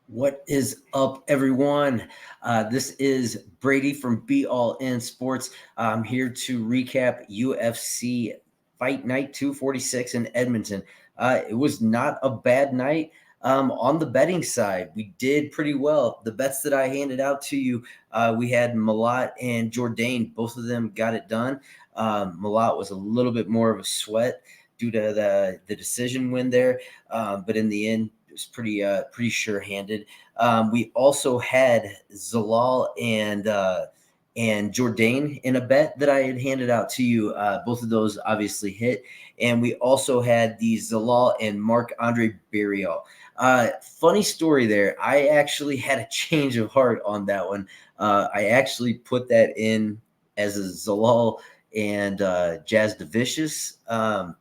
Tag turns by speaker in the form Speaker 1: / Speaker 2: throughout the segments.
Speaker 1: What is up, everyone? This is Brady from Be All In Sports. I'm here to recap UFC Fight Night 246 in Edmonton. It was not a bad night. On the betting side, we did pretty well. The bets that I handed out to you, we had Malat and Jourdain. Both of them got it done. Malat was a little bit more of a sweat due to the decision win there, but in the end, was pretty sure-handed. We also had Zalal and Jourdain in a bet that I had handed out to you. Both of those obviously hit, and we also had the Zalal and Marc-Andre Barriault. Funny story there. I actually had a change of heart on that one. I actually put that in as a Zalal and Jazz Devicious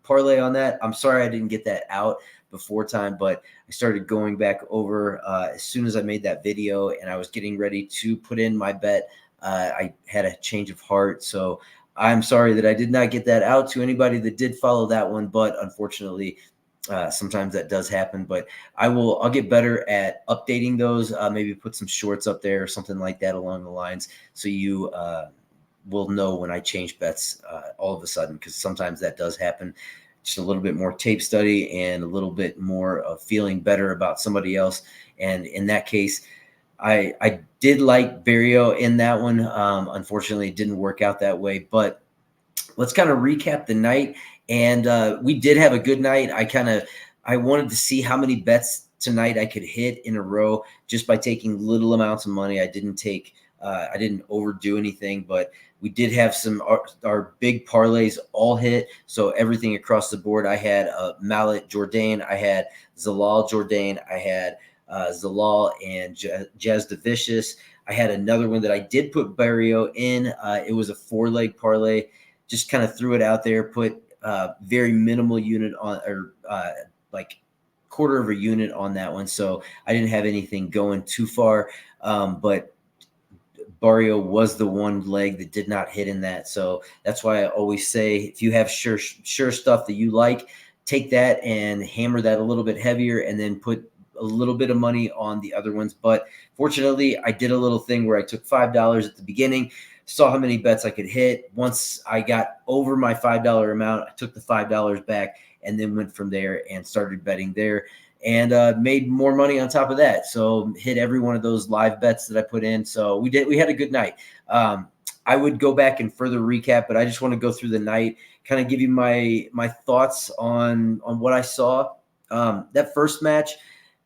Speaker 1: parlay on that. I'm sorry I didn't get that out before time, but I started going back over as soon as I made that video and I was getting ready to put in my bet. I had a change of heart. So I'm sorry that I did not get that out to anybody that did follow that one, but unfortunately, sometimes that does happen. But I'll get better at updating those, maybe put some shorts up there or something like that along the lines, so you will know when I change bets all of a sudden, because sometimes that does happen. Just a little bit more tape study and a little bit more of feeling better about somebody else. And in that case, I did like Barrio in that one. Unfortunately, it didn't work out that way. But let's kind of recap the night. And we did have a good night. I wanted to see how many bets tonight I could hit in a row just by taking little amounts of money. I didn't overdo anything, but we did have our big parlays all hit. So everything across the board. I had Mallet Jourdain, I had Zalal Jourdain, I had Zalal and Jazz Devicious. I had another one that I did put Barrio in. It was a 4-leg parlay. Just kind of threw it out there, put very minimal unit on, or like quarter of a unit on that one. So I didn't have anything going too far, but Barrio was the one leg that did not hit in that. So that's why I always say, if you have sure stuff that you like, take that and hammer that a little bit heavier and then put a little bit of money on the other ones. But fortunately, I did a little thing where I took $5 at the beginning, saw how many bets I could hit. Once I got over my $5 amount, I took the $5 back and then went from there and started betting there, and made more money on top of that. So hit every one of those live bets that I put in. So we had a good night. I would go back and further recap, but I just want to go through the night, kind of give you my thoughts on what I saw. That first match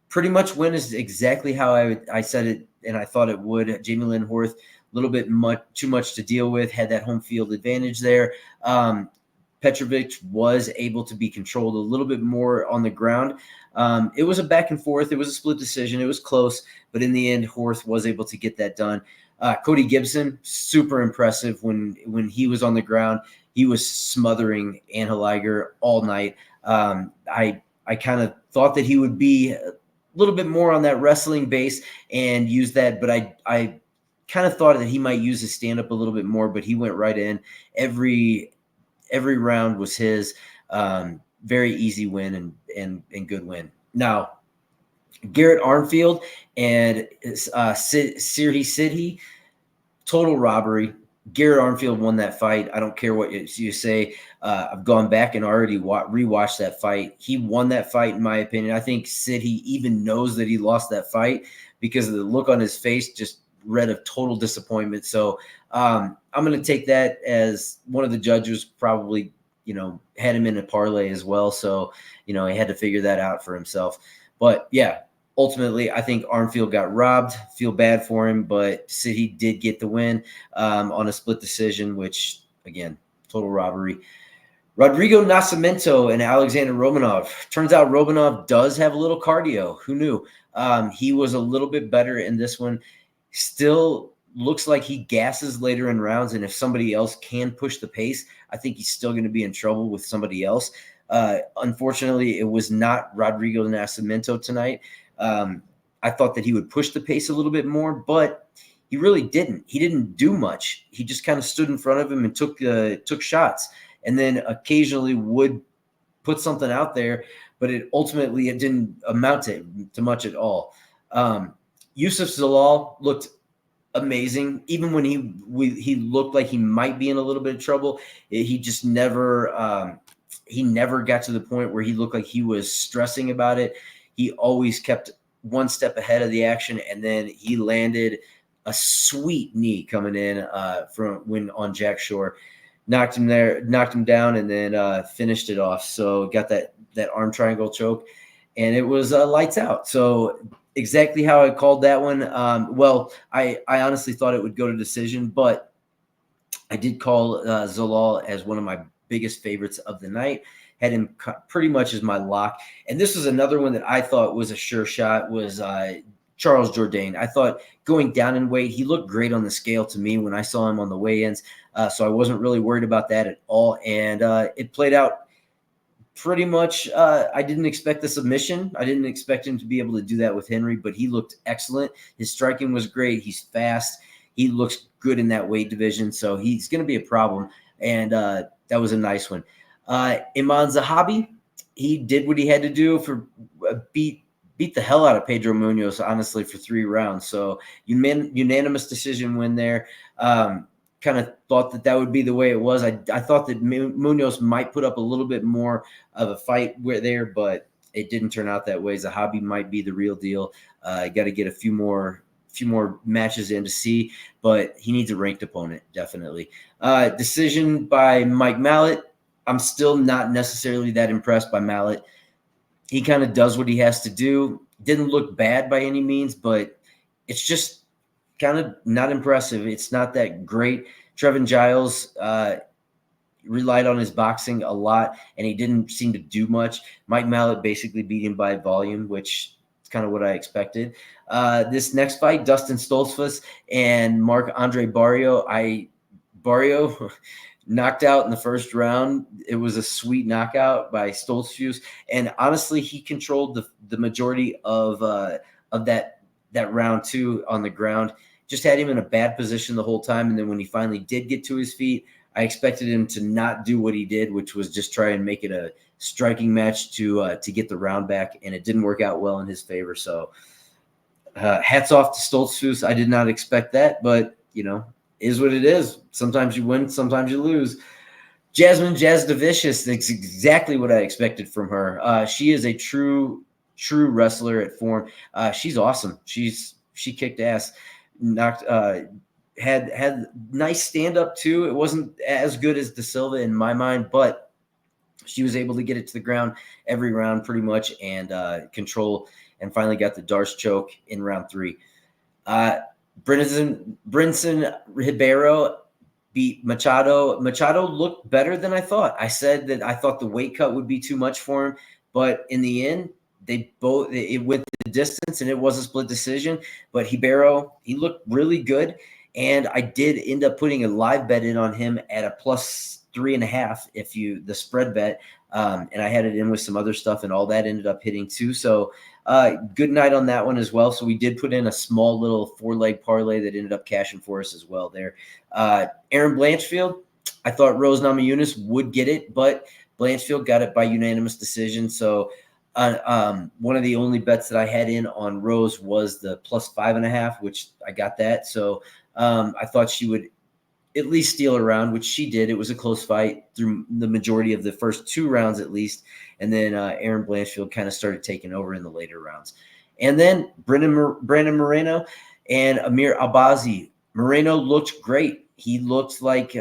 Speaker 1: pretty much went is exactly how I said it, and I thought it would. Jamie Lynn Horth, a little bit too much to deal with, had that home field advantage there. Petrovic was able to be controlled a little bit more on the ground. It was a back and forth. It was a split decision. It was close, but in the end, Horth was able to get that done. Cody Gibson, super impressive when he was on the ground. He was smothering Anheliger all night. I kind of thought that he would be a little bit more on that wrestling base and use that, but I kind of thought that he might use his stand-up a little bit more, but he went right in. Every round was his. Very easy win and good win. Now, Garrett Armfield and Sirhi Sidhi, total robbery. Garrett Armfield won that fight. I don't care what you say. I've gone back and already rewatched that fight. He won that fight, in my opinion. I think Sidhi even knows that he lost that fight because of the look on his face, just read of total disappointment. So I'm going to take that as one of the judges probably, had him in a parlay as well. So, he had to figure that out for himself. But yeah, ultimately, I think Armfield got robbed. Feel bad for him, but City did get the win on a split decision, which, again, total robbery. Rodrigo Nascimento and Alexander Romanov. Turns out Romanov does have a little cardio. Who knew? He was a little bit better in this one. Still looks like he gasses later in rounds, and if somebody else can push the pace, I think he's still going to be in trouble with somebody else. Unfortunately, it was not Rodrigo Nascimento tonight. I thought that he would push the pace a little bit more, but he really didn't. He didn't do much. He just kind of stood in front of him and took shots, and then occasionally would put something out there, but it didn't amount to much at all. Yusuf Zalal looked amazing. Even when he looked like he might be in a little bit of trouble, he just never got to the point where he looked like he was stressing about it. He always kept one step ahead of the action, and then he landed a sweet knee coming in from when on Jack Shore, knocked him down, and then finished it off. So got that arm triangle choke, and it was lights out. So exactly how I called that one. Well, I honestly thought it would go to decision, but I did call Zalal as one of my biggest favorites of the night. Had him pretty much as my lock. And this was another one that I thought was a sure shot, was Charles Jourdain. I thought going down in weight, he looked great on the scale to me when I saw him on the weigh-ins. So I wasn't really worried about that at all. And it played out pretty much. I didn't expect the submission. I didn't expect him to be able to do that with Henry, but he looked excellent. His striking was great. He's fast. He looks good in that weight division. So he's going to be a problem. And that was a nice one. Iman Zahabi, he did what he had to do for beat the hell out of Pedro Munoz, honestly, for 3 rounds. So unanimous decision win there. Kind of thought that would be the way it was. I thought that Munoz might put up a little bit more of a fight there, but it didn't turn out that way. Zahabi might be the real deal. Got to get a few more matches in to see, but he needs a ranked opponent, definitely. Decision by Mike Mallet. I'm still not necessarily that impressed by Mallet. He kind of does what he has to do. Didn't look bad by any means, but it's just kind of not impressive. It's not that great. Trevin Giles relied on his boxing a lot, and he didn't seem to do much. Mike Mallet basically beat him by volume, which is kind of what I expected. This next fight, Dustin Stoltzfus and Marc-Andre Barrio. Barrio knocked out in the first round. It was a sweet knockout by Stoltzfus, and honestly, he controlled the majority of that round 2 on the ground. Just had him in a bad position the whole time, and then when he finally did get to his feet, I expected him to not do what he did, which was just try and make it a striking match to get the round back, and it didn't work out well in his favor. So hats off to Stoltzfus. I did not expect that, but is what it is. Sometimes you win, sometimes you lose. Jasmine Jasudavicius, that's exactly what I expected from her. She is a true wrestler at form. She's awesome. She kicked ass. Had nice stand up too. It wasn't as good as De Silva in my mind, but she was able to get it to the ground every round pretty much and control, and finally got the Darce choke in round 3. Brinson Ribeiro beat Machado. Machado looked better than I thought. I said that I thought the weight cut would be too much for him, but in the end, it went the distance, and it was a split decision. But Ribeiro, he looked really good, and I did end up putting a live bet in on him at a +3.5 the spread bet, and I had it in with some other stuff, and all that ended up hitting too. So good night on that one as well. So we did put in a small little 4-leg parlay that ended up cashing for us as well there. Aaron Blanchfield, I thought Rose Namajunas would get it, but Blanchfield got it by unanimous decision. So one of the only bets that I had in on Rose was the +5.5, which I got that. So I thought she would at least steal a round, which she did. It was a close fight through the majority of the first 2 rounds at least. And then Aaron Blanchfield kind of started taking over in the later rounds. And then Brandon Moreno and Amir Albazi. Moreno looked great. He looked like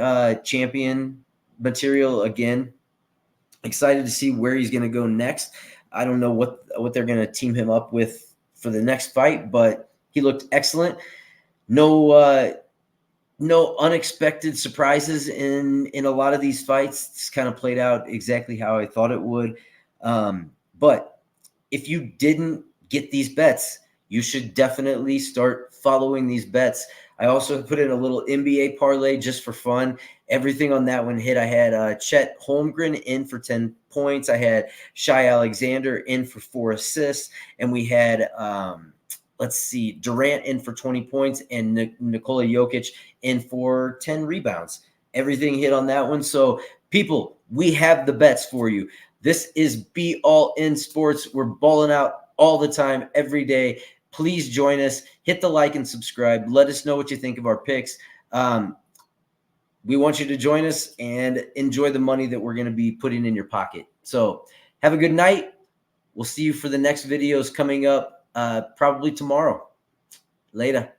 Speaker 1: champion material again. Excited to see where he's going to go next. I don't know what they're going to team him up with for the next fight, but he looked excellent. No unexpected surprises in a lot of these fights. It's kind of played out exactly how I thought it would. But if you didn't get these bets, you should definitely start following these bets. I also put in a little NBA parlay just for fun. Everything on that one hit. I had Chet Holmgren in for 10 points. I had Shai Alexander in for 4 assists. And we had, Durant in for 20 points and Nikola Jokic in for 10 rebounds. Everything hit on that one. So, people, we have the bets for you. This is Be All In Sports. We're balling out all the time, every day. Please join us. Hit the like and subscribe. Let us know what you think of our picks. We want you to join us and enjoy the money that we're going to be putting in your pocket. So have a good night. We'll see you for the next videos coming up probably tomorrow. Later.